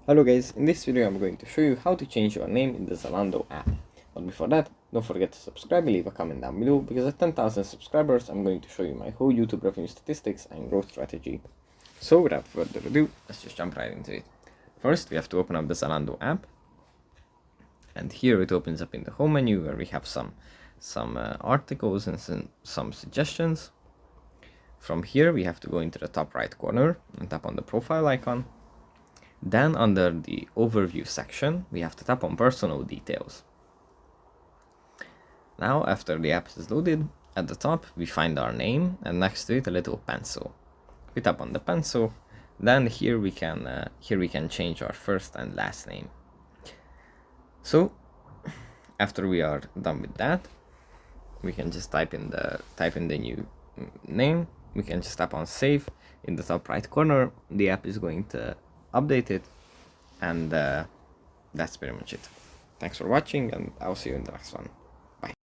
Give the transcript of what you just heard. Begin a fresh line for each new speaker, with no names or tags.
Hello guys, in this video I'm going to show you how to change your name in the Zalando app. But before that, don't forget to subscribe and leave a comment down below, because at 10,000 subscribers I'm going to show you my whole YouTube revenue statistics and growth strategy. So without further ado, let's just jump right into it. First we have to open up the Zalando app, and here it opens up in the home menu where we have some articles and some suggestions. From here we have to go into the top right corner and tap on the profile icon. Then under the overview section, we have to tap on personal details. Now after the app is loaded, at the top we find our name and next to it a little pencil. We tap on the pencil, then here we can change our first and last name. So after we are done with that, we can just type in the new name. We can just tap on save in the top right corner. The app is going to update it, and that's pretty much it. Thanks for watching, and I'll see you in the next one.